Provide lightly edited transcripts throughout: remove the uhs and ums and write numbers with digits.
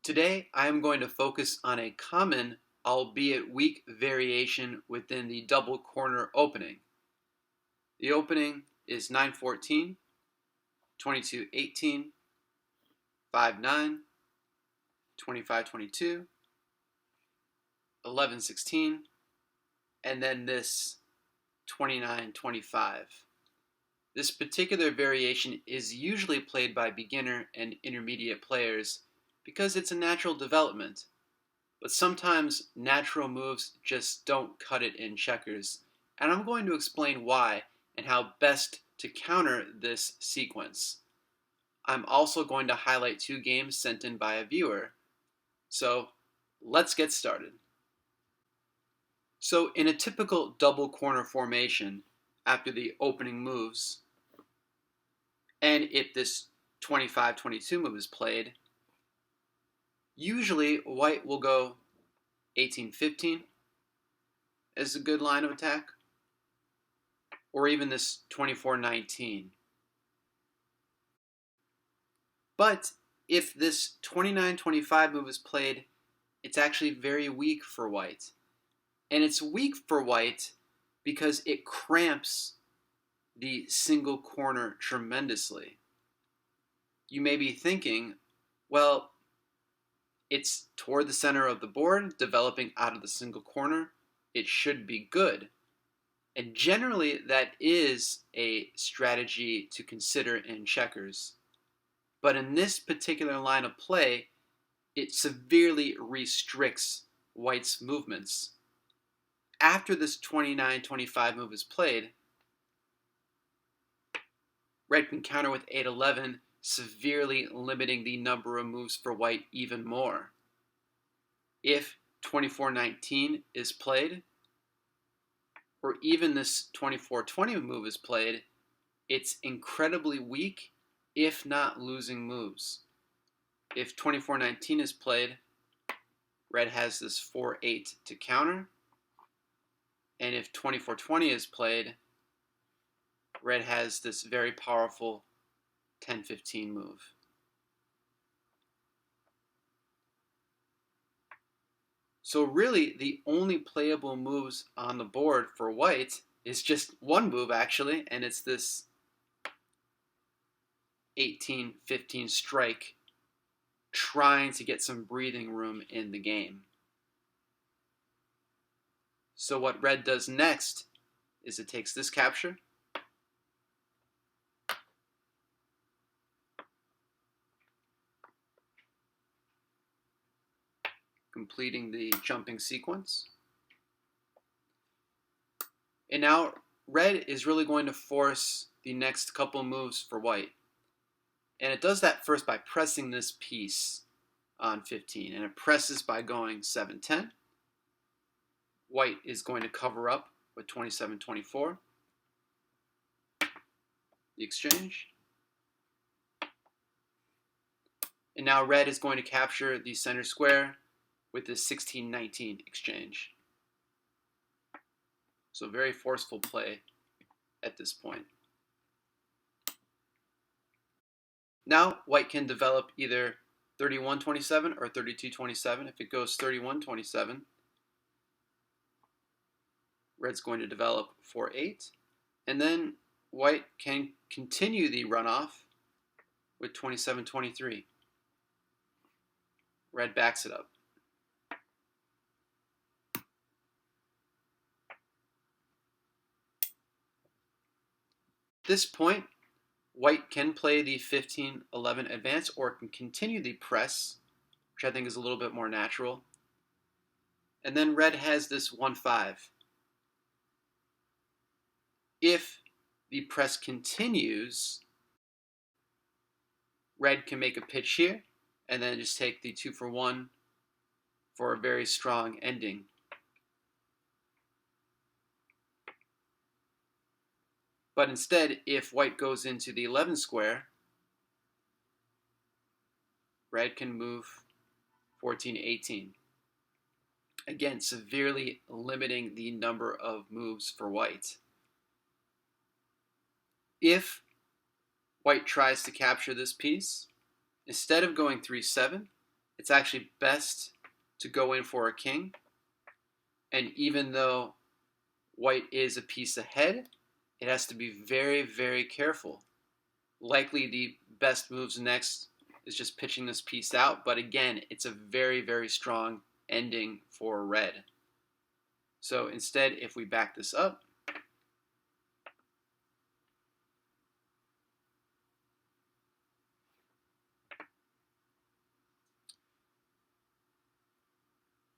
Today, I am going to focus on a common, albeit weak, variation within the double corner opening. The opening is 9-14, 22-18, 5-9, 25-22, 11-16, and then this 29-25. This particular variation is usually played by beginner and intermediate players because it's a natural development. But sometimes natural moves just don't cut it in checkers, and I'm going to explain why and how best to counter this sequence. I'm also going to highlight two games sent in by a viewer. So let's get started. So in a typical double corner formation, after the opening moves, and if this 25-22 move is played, usually white will go 18-15 as a good line of attack, or even this 24-19. But if this 29-25 move is played, it's actually very weak for white. And it's weak for white because it cramps the single corner tremendously. You may be thinking, well, it's toward the center of the board, developing out of the single corner. It should be good. And generally, that is a strategy to consider in checkers. But in this particular line of play, it severely restricts white's movements. After this 29-25 move is played, red can counter with 8-11, severely limiting the number of moves for white even more. If 24-19 is played, or even this 24-20 move is played, it's incredibly weak, if not losing moves. If 24-19 is played, red has this 4-8 to counter, and if 24-20 is played, red has this very powerful 10-15 move. So really, the only playable moves on the board for white is just one move, actually, and it's this 18-15 strike, trying to get some breathing room in the game. So what red does next is it takes this capture, completing the jumping sequence. And now red is really going to force the next couple moves for white. And it does that first by pressing this piece on 15. And it presses by going 7-10. White is going to cover up with 27-24. The exchange. And now red is going to capture the center square with this 16-19 exchange. So very forceful play at this point. Now white can develop either 31-27 or 32-27. If it goes 31-27, red's going to develop 4-8. And then white can continue the runoff with 27-23. Red backs it up. At this point, white can play the 15-11 advance or can continue the press, which I think is a little bit more natural. And then red has this 1-5. If the press continues, red can make a pitch here and then just take the 2-for-1 for a very strong ending. But instead, if white goes into the 11 square, red can move 14-18. Again, severely limiting the number of moves for white. If white tries to capture this piece, instead of going 3-7, it's actually best to go in for a king. And even though white is a piece ahead, it has to be very, very careful. Likely the best moves next is just pitching this piece out, but again, it's a very, very strong ending for red. So instead, if we back this up,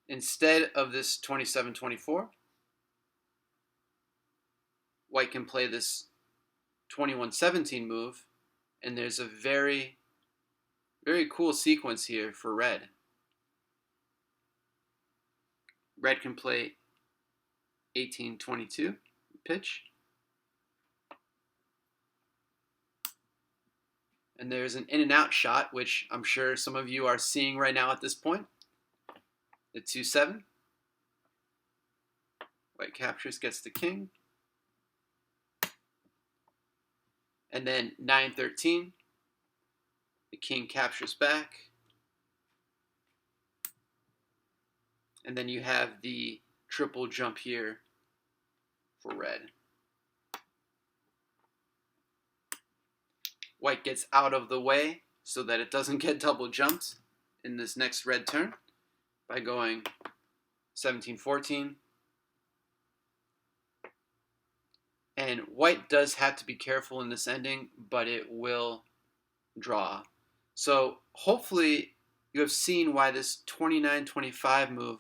instead of this 27-24, white can play this 21-17 move, and there's a very, very cool sequence here for red. Red can play 18-22 pitch, and there's an in and out shot, which I'm sure some of you are seeing right now at this point. The 2-7. White captures, gets the king. And then 9-13. The king captures back. And then you have the triple jump here for red. White gets out of the way so that it doesn't get double jumped in this next red turn by going 17-14. And white does have to be careful in this ending, but it will draw. So hopefully you have seen why this 29-25 move,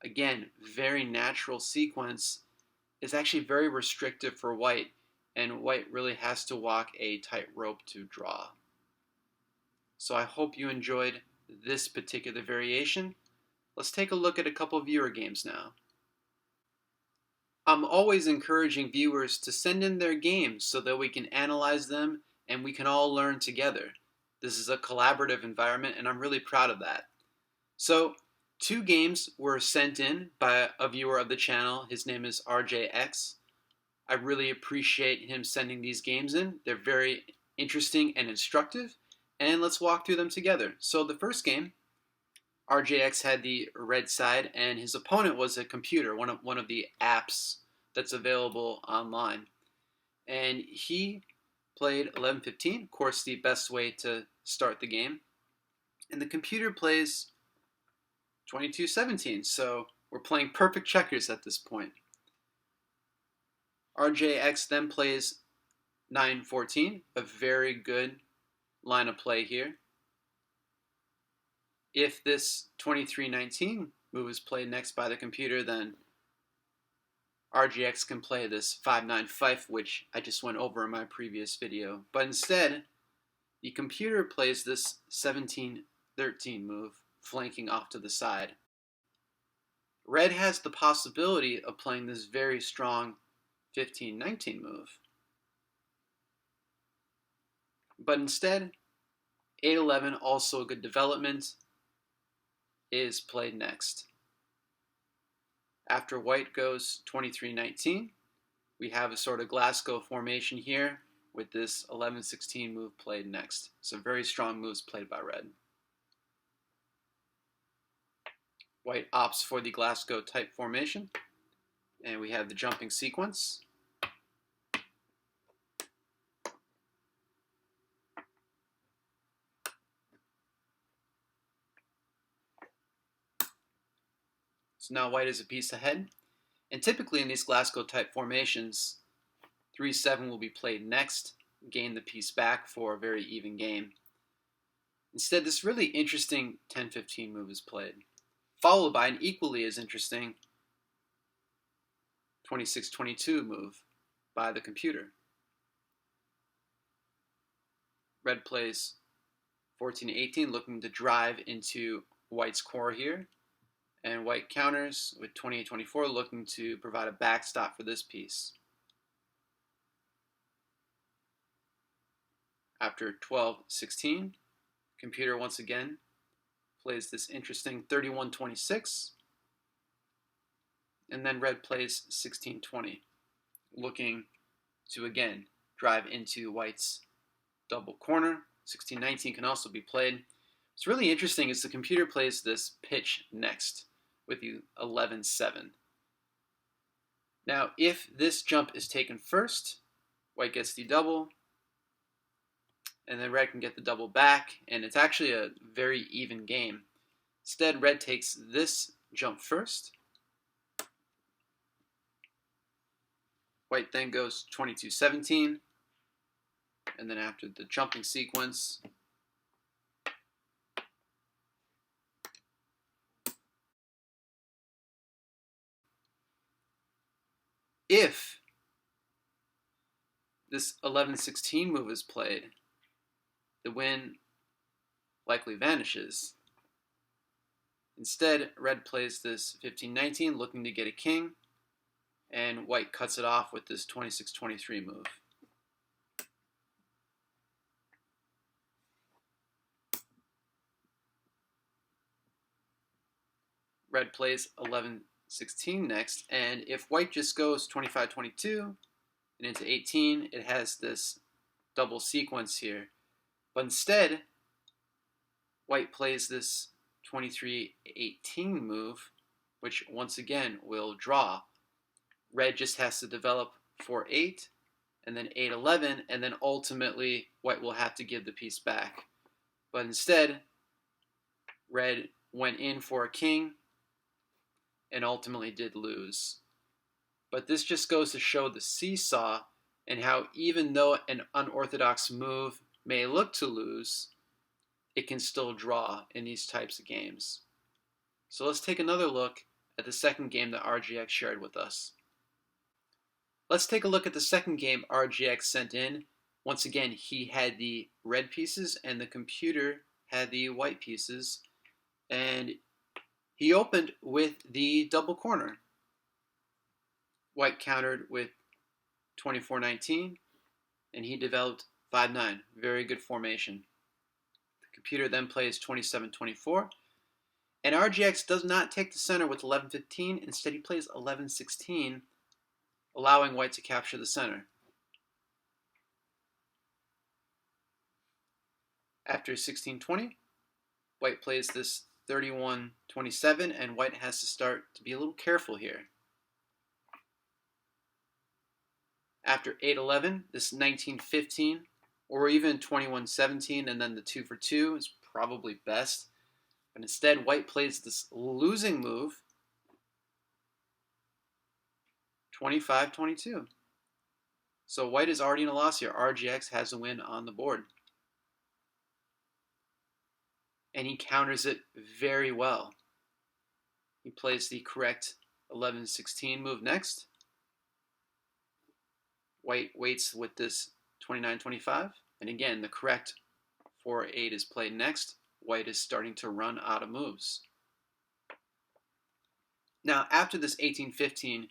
again, very natural sequence, is actually very restrictive for white, and white really has to walk a tightrope to draw. So I hope you enjoyed this particular variation. Let's take a look at a couple of viewer games now. I'm always encouraging viewers to send in their games so that we can analyze them and we can all learn together. This is a collaborative environment and I'm really proud of that. So 2 games were sent in by a viewer of the channel. His name is Rjexe. I really appreciate him sending these games in. They're very interesting and instructive, and let's walk through them together. So the first game, Rjexe had the red side, and his opponent was a computer, one of the apps that's available online. And he played 11-15, of course the best way to start the game. And the computer plays 22-17, so we're playing perfect checkers at this point. Rjexe then plays 9-14, a very good line of play here. If this 23-19 move is played next by the computer, then Rjexe can play this 5-9 fife, which I just went over in my previous video. But instead, the computer plays this 17-13 move, flanking off to the side. Red has the possibility of playing this very strong 15-19 move. But instead, 8-11, also a good development, is played next. After white goes 23-19, we have a sort of Glasgow formation here with this 11-16 move played next. So very strong moves played by red. White opts for the Glasgow type formation, and we have the jumping sequence. So now white is a piece ahead. And typically in these Glasgow type formations, 3-7 will be played next, gain the piece back for a very even game. Instead, this really interesting 10-15 move is played, followed by an equally as interesting 26-22 move by the computer. Red plays 14-18, looking to drive into white's core here. And white counters with 28-24, looking to provide a backstop for this piece. After 12-16, computer once again plays this interesting 31-26. And then red plays 16-20, looking to again drive into white's double corner. 16-19 can also be played. What's really interesting is the computer plays this pitch next with the 11-7. Now, if this jump is taken first, white gets the double, and then red can get the double back, and it's actually a very even game. Instead, red takes this jump first. White then goes 22-17, and then after the jumping sequence, if this 11-16 move is played, the win likely vanishes. Instead, red plays this 15-19, looking to get a king, and white cuts it off with this 26-23 move. Red plays 11-16 next, and if white just goes 25-22 and into 18, it has this double sequence here. But instead, white plays this 23-18 move, which once again will draw. Red just has to develop 4-8, and then 8-11, and then ultimately white will have to give the piece back. But instead, red went in for a king and ultimately did lose. But this just goes to show the seesaw and how even though an unorthodox move may look to lose, it can still draw in these types of games. So let's take another look at the second game that Rjexe shared with us. Let's take a look at the second game Rjexe sent in. Once again, he had the red pieces and the computer had the white pieces. And he opened with the double corner. White countered with 24-19, and he developed 5-9. Very good formation. The computer then plays 27-24, and Rjexe does not take the center with 11-15. Instead, he plays 11-16, allowing white to capture the center. After 16-20, white plays this 31-27, and white has to start to be a little careful here. After 8-11, this 19-15, or even 21-17, and then the 2 for 2 is probably best. But instead, white plays this losing move, 25-22. So white is already in a loss here. Rjexe has a win on the board. And he counters it very well. He plays the correct 11-16 move next. White waits with this 29-25. And again, the correct 4-8 is played next. White is starting to run out of moves. Now, after this 18-15,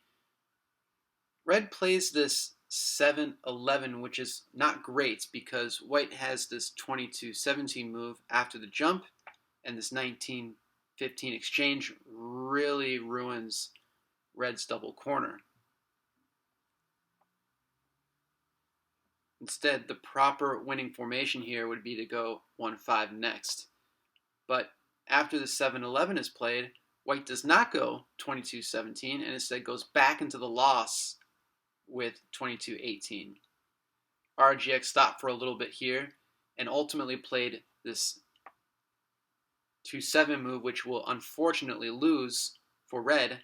red plays this 7-11, which is not great because white has this 22-17 move after the jump, and this 19-15 exchange really ruins red's double corner. Instead, the proper winning formation here would be to go 1-5 next. But after the 7-11 is played, white does not go 22-17 and instead goes back into the loss with 22-18. Rjexe stopped for a little bit here and ultimately played this 2-7 move, which will unfortunately lose for red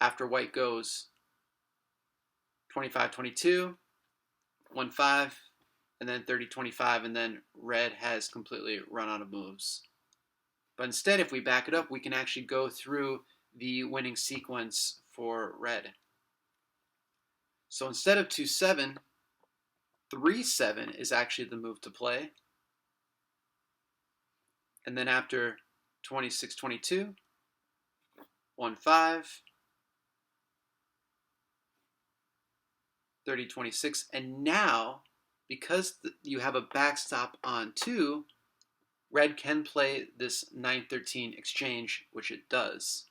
after white goes 25-22, 1-5, and then 30-25, and then red has completely run out of moves. But instead, if we back it up, we can actually go through the winning sequence for red. So instead of 2-7, 3-7 is actually the move to play. And then after 26-22, 1-5, 30-26, and now, because you have a backstop on 2, red can play this 9-13 exchange, which it does.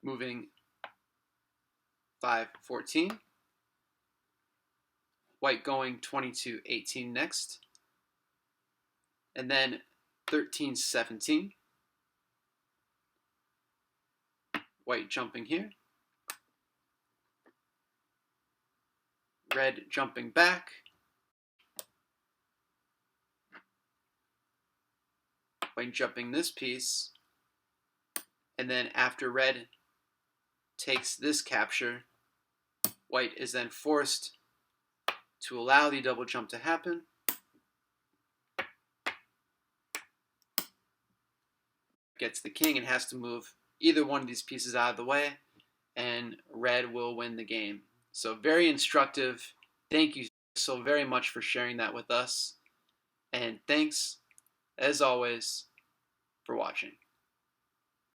Moving 5-14. white going 22-18 next, and then 13-17, white jumping here, red jumping back, white jumping this piece, and then after red takes this capture, white is then forced to allow the double jump to happen. Gets the king and has to move either one of these pieces out of the way, and red will win the game. So very instructive. Thank you so very much for sharing that with us. And thanks, as always, for watching.